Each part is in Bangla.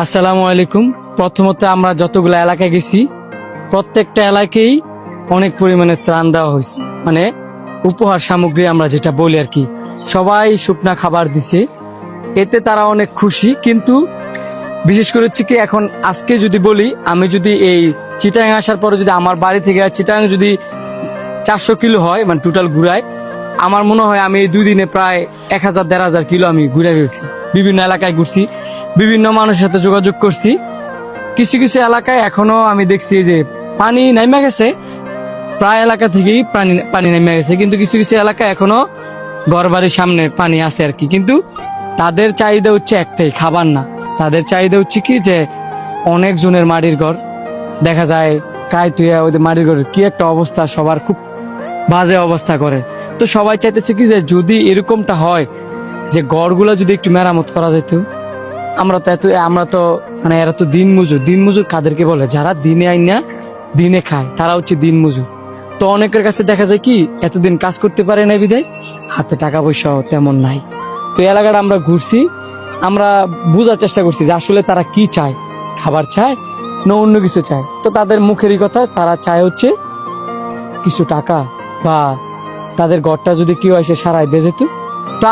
আসসালামু আলাইকুম। প্রথমত আমরা যতগুলো এলাকায় গেছি প্রত্যেকটা এলাকায় অনেক পরিমাণে ত্রাণ দেওয়া হয়েছে, মানে উপহার সামগ্রী আমরা যেটা বলি আর কি। সবাই শুকনা খাবার দিছে, এতে তারা অনেক খুশি। কিন্তু বিশেষ করে হচ্ছে কি, এখন আজকে যদি বলি, আমি যদি এই চিটাং আসার পরে যদি আমার বাড়ি থেকে চিটাং যদি 400 কিলো হয়, মানে টোটাল ঘুরায়, আমার মনে হয় আমি এই 2 দিনে প্রায় 1000-1500 কিলো আমি ঘুরে ফেলছি। বিভিন্ন এলাকায় ঘুরছি, বিভিন্ন মানুষের সাথে যোগাযোগ করছি। কিছু কিছু এলাকায় এখনো আমি দেখছি যে পানি নেমে গেছে, প্রায় এলাকা থেকেই পানি নেমে গেছে, কিন্তু কিছু কিছু এলাকায় এখনো ঘর বাড়ির সামনে পানি আছে আর কি। কিন্তু তাদের চাহিদা হচ্ছে একটাই, খাবার না। তাদের চাহিদা হচ্ছে কি, যে অনেক জনের মাটির ঘর দেখা যায় কায়তুয়া, ওদের মাটির ঘরের কি একটা অবস্থা, সবার খুব বাজে অবস্থা করে। তো সবাই চাইতেছে কি, যে যদি এরকমটা হয়, যে ঘরগুলো যদি একটু মেরামত করা যেত। আমরা তো মানে এরা তো দিন মজুর কাদেরকে বলে? যারা দিনে আইনা দিনে খায়, তারা হচ্ছে দিন মজুর। তো অনেকের কাছে দেখা যায় কি, এতদিন কাজ করতে পারে না বিধায় হাতে টাকা পয়সা তেমন নাই। তো এই এলাকাটা আমরা ঘুরছি, আমরা বোঝার চেষ্টা করছি যে আসলে তারা কি চায়, খাবার চায় না অন্য কিছু চায়। তো তাদের মুখেরই কথা, তারা চায় হচ্ছে কিছু টাকা, বা তাদের ঘরটা যদি কেউ এসে সারাই দিয়ে যেত। তো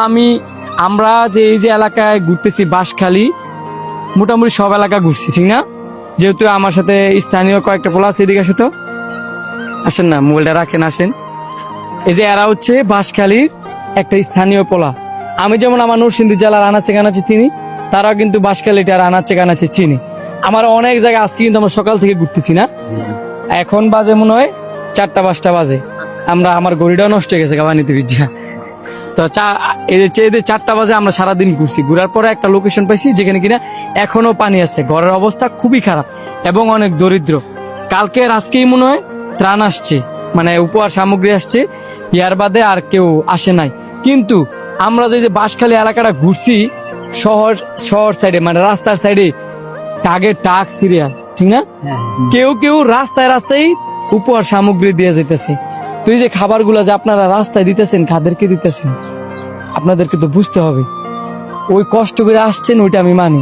আমরা যে এই যে এলাকায় ঘুরতেছি, বাঁশখালী মোটামুটি সব এলাকা ঘুরছি, ঠিক না? যেহেতু আমার সাথে স্থানীয় কয়েকটা পোলা আছে, এদিকে আসে তো, আসেন না, মোবাইলটা রাখেন, আসেন। এই যে এরা হচ্ছে বাঁশখালীর একটা স্থানীয় পোলা। আমি যেমন আমার নরসিংদী জেলার আনাচে কানাচে চিনি, তারাও কিন্তু বাঁশখালীটার আনাচে কানাচে চিনি। আমার অনেক জায়গায় আজকে কিন্তু আমরা সকাল থেকে ঘুরতেছি না, এখন বাজে মনে হয় 4টা-5টা বাজে। আমার গড়িটাও নষ্ট হয়ে গেছে কাবানিতে বিদ্যা। তো এই যে 4টা বাজে আমরা সারাদিন ঘুরছি, ঘুরার পরে একটা লোকেশন পাইছি যেখানে কিনা এখনো পানি আছে, ঘরের অবস্থা খুবই খারাপ এবং অনেক দরিদ্র। কালকে আর আজকেই মনে হয় ত্রাণ আসছে, মানে উপহার সামগ্রী আসছে, ইয়ার বাদে আর কেউ আসে নাই। কিন্তু আমরা যে বাঁশখালী এলাকাটা ঘুরছি, শহর সাইডে, মানে রাস্তার সাইডে টাগের টাক সিরিয়াল, ঠিক না? কেউ কেউ রাস্তায় রাস্তায় উপহার সামগ্রী দিয়ে যেতেছে। তো এই যে খাবারগুলো যে আপনারা রাস্তায় দিতেছেন, কাদেরকে দিতেছেন? আপনাদেরকে তো বুঝতে হবে, ওই কষ্ট করে আসছেন, ওইটা আমি মানি।